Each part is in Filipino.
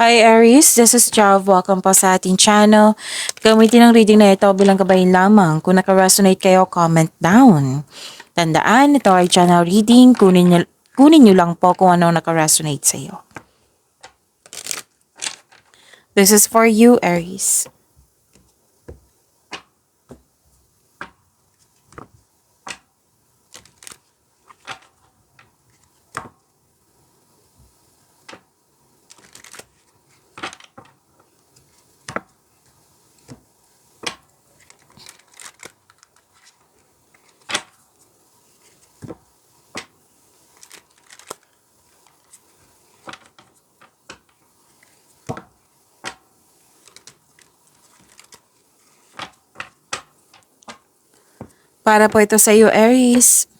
Hi Aries, this is Jav. Welcome po sa ating channel. Gamitin ang reading na ito bilang gabayin lamang. Kung naka-resonate kayo, comment down. Tandaan, ito ay channel reading. Kunin nyo lang po kung ano naka-resonate sa iyo. This is for you, Aries. Para po ito sa iyo, Aries.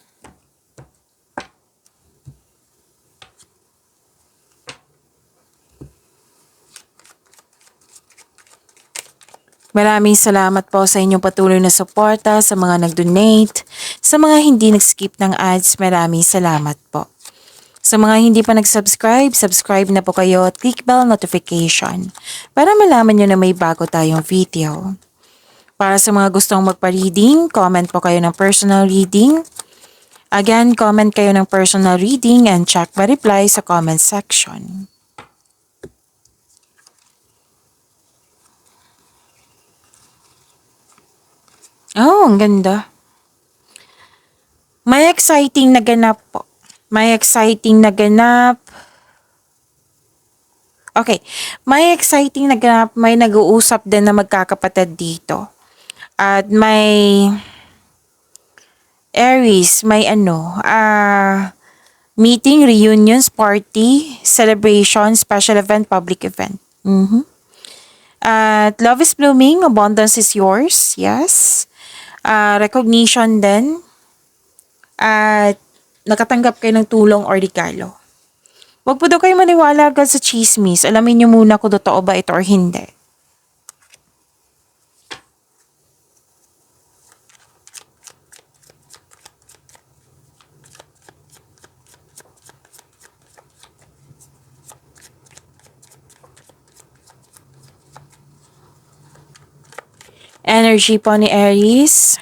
Maraming salamat po sa inyong patuloy na suporta, sa mga nag-donate, sa mga hindi nag-skip ng ads, maraming salamat po. Sa mga hindi pa nag-subscribe, subscribe na po kayo at click bell notification para malaman nyo na may bago tayong video. Para sa mga gustong magpa-reading, comment po kayo ng personal reading. Again, comment kayo ng personal reading and check my reply sa comment section. Oh, ang ganda. May exciting na ganap po. May exciting na ganap. Okay, may exciting na ganap. May nag-uusap din na magkakapatid dito. At may Aries, may meeting, reunions, party, celebration, special event, public event. At love is blooming, abundance is yours, yes. Recognition din. At nakatanggap kayo ng tulong or regalo. Huwag po daw kayo maniwala agad sa chismis. Alamin niyo muna kung totoo ba ito or hindi. Energy po ni Aries.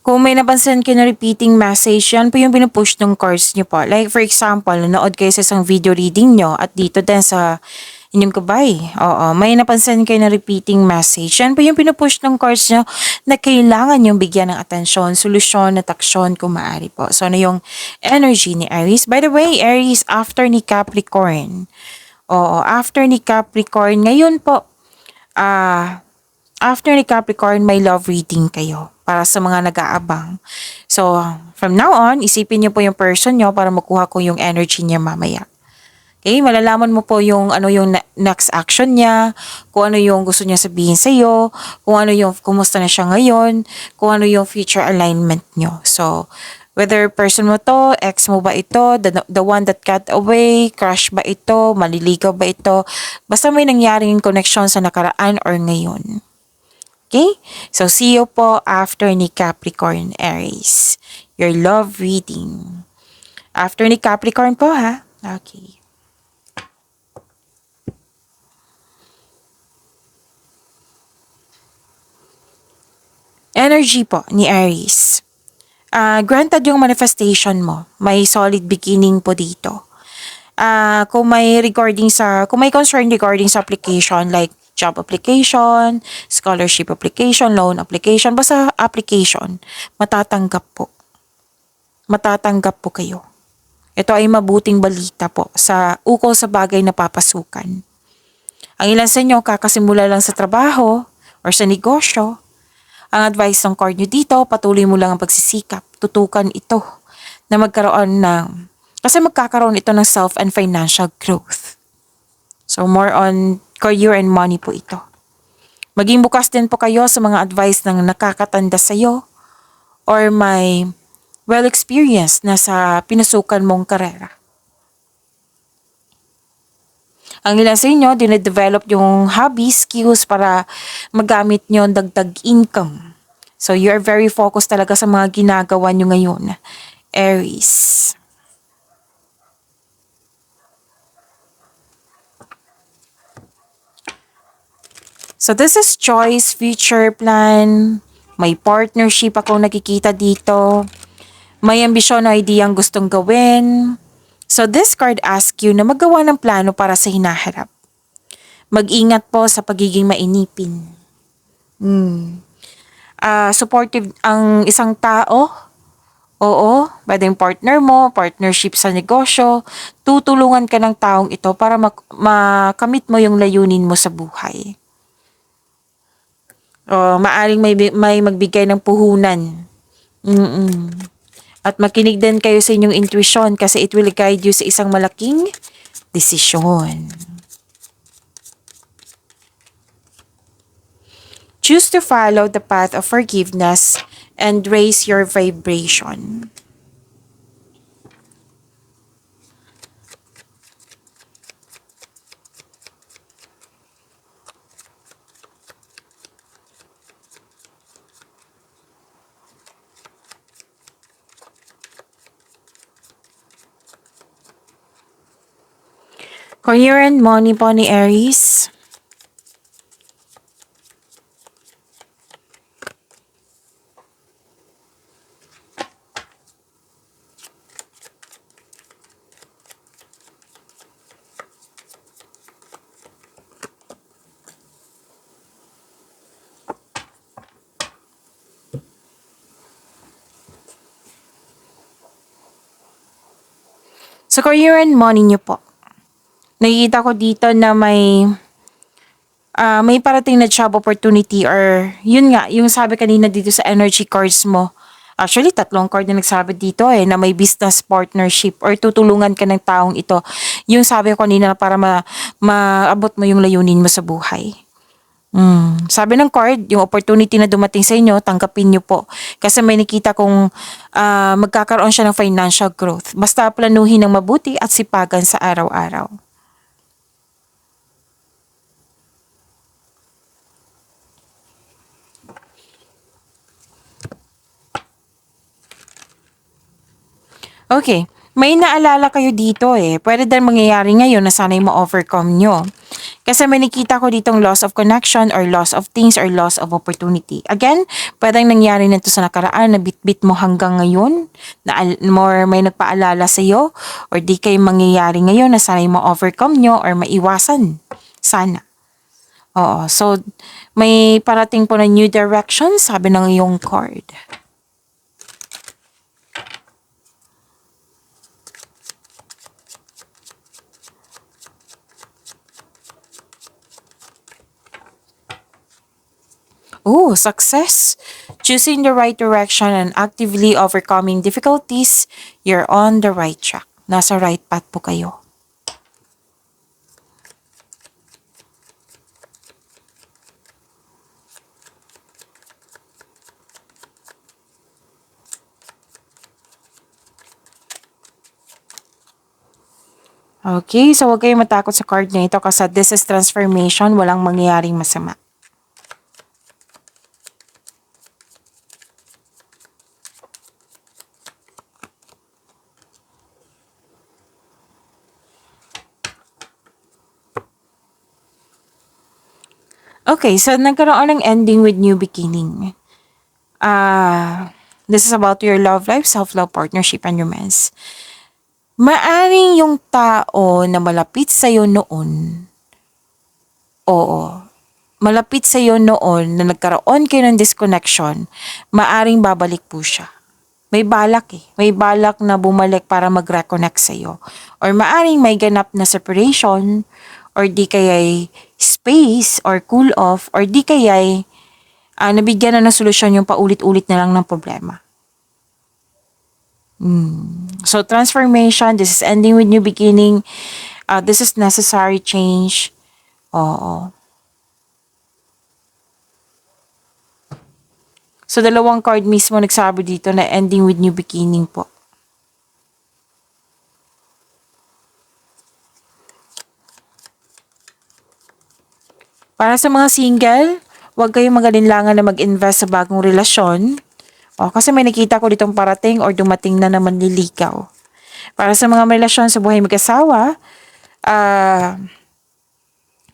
Kung may napansin kayo na repeating message, yan po yung pinupush ng cards nyo po. Like for example, nanood kayo sa isang video reading nyo at dito din sa inyong kabay. Oo, may napansin kayo na repeating message. Yan po yung pinupush ng cards nyo na kailangan yung bigyan ng atensyon, solusyon at aksyon kung maaari po. So, ano yung energy ni Aries? By the way, Aries, after ni Capricorn. Oo, after ni Capricorn, ngayon po, after ni Capricorn, may love reading kayo para sa mga nag-aabang. So, from now on, isipin niyo po yung person niyo para makuha ko yung energy niya mamaya. Okay, malalaman mo po yung ano yung next action niya, kung ano yung gusto niya sabihin sa iyo, kung ano yung kumusta na siya ngayon, kung ano yung future alignment niyo. So, whether person mo to, ex mo ba ito, the one that got away, crush ba ito, maliligaw ba ito, basta may nangyaring connection sa nakaraan or ngayon. Okay? So, see you po after ni Capricorn Aries. Your love reading. After ni Capricorn po, ha? Okay. Energy po ni Aries. Granted yung manifestation mo. May solid beginning po dito. Kung may concern regarding sa application like job application, scholarship application, loan application, basta application, matatanggap po. Matatanggap po kayo. Ito ay mabuting balita po sa ukol sa bagay na papasukan. Ang ilan sa inyo kakasimula lang sa trabaho or sa negosyo. Ang advice ng card nyo dito, patuloy mo lang ang pagsisikap. Tutukan ito na kasi magkakaroon ito ng self and financial growth. So more on career and money po ito. Maging bukas din po kayo sa mga advice ng nakakatanda sa'yo or may well-experienced na sa pinusukan mong karera. Ang ilan sa inyo, dinedevelop yung hobby, skills para magamit nyo ang dagdag income. So, you're very focused talaga sa mga ginagawa nyo ngayon, Aries. So, this is choice, future plan. May partnership akong nakikita dito. May ambisyon o idea ang gustong gawin. So, this card asks you na maggawa ng plano para sa hinaharap. Mag-ingat po sa pagiging mainipin. Supportive ang isang tao. Oo, pwedeng partner mo, partnership sa negosyo. Tutulungan ka ng taong ito para makamit mo yung layunin mo sa buhay. O, maaring may magbigay ng puhunan. At makinig din kayo sa inyong intuition kasi it will guide you sa isang malaking desisyon. Choose to follow the path of forgiveness and raise your vibration. Coherent money po ni Aries. Sa coherent money niyo po, nakikita ko dito na may parating na job opportunity or yun nga, yung sabi kanina dito sa energy cards mo. Actually, 3 card na nagsabi dito na may business partnership or tutulungan ka ng taong ito. Yung sabi ko kanina para maabot mo yung layunin mo sa buhay. Sabi ng card, yung opportunity na dumating sa inyo, tanggapin nyo po. Kasi may nakita kong magkakaroon siya ng financial growth. Basta planuhin ng mabuti at sipagan sa araw-araw. Okay, may naalala kayo dito Pwede din mangyayari ngayon na sana'y ma-overcome nyo. Kasi may nakita ko ditong loss of connection or loss of things or loss of opportunity. Again, pwedeng nangyari nito sa nakaraan na bit-bit mo hanggang ngayon, na more may nagpaalala sa iyo, or di kayo mangyayari ngayon na sana'y ma-overcome nyo or maiwasan. Sana. Oo, so may parating po na new direction, sabi ng iyong card. Oh, success! Choosing the right direction and actively overcoming difficulties, you're on the right track. Nasa right path po kayo. Okay, so huwag kayong matakot sa card na ito kasi this is transformation, walang mangyayaring masama. Okay, so nagkaroon ng ending with new beginning. This is about your love life, self-love, partnership, and romance. Maaring yung tao na malapit sa'yo noon, malapit sa'yo noon na nagkaroon kayo ng disconnection, maaring babalik po siya. May balak May balak na bumalik para mag-reconnect sa'yo. Or maaring may ganap na separation, or di kaya'y space, or cool off, or di kaya'y nabigyan na ng solusyon yung paulit-ulit na lang ng problema. So, transformation, this is ending with new beginning. This is necessary change. Oo. So, dalawang card mismo nagsabi dito na ending with new beginning po. Para sa mga single, huwag kayong magalinlangan na mag-invest sa bagong relasyon. Kasi may nakita ko ditong parating or dumating na naman liligaw. Para sa mga may relasyon sa buhay mag-asawa,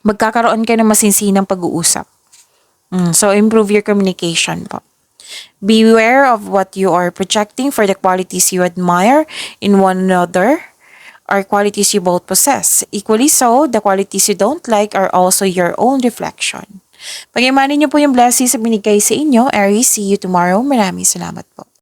magkakaroon kayo ng masinsinang pag-uusap. So, improve your communication po. Beware of what you are projecting for the qualities you admire in one another are qualities you both possess. Equally so, the qualities you don't like are also your own reflection. Pag-imanin niyo po yung blessings na binigay sa inyo, Aries, see you tomorrow. Maraming salamat po.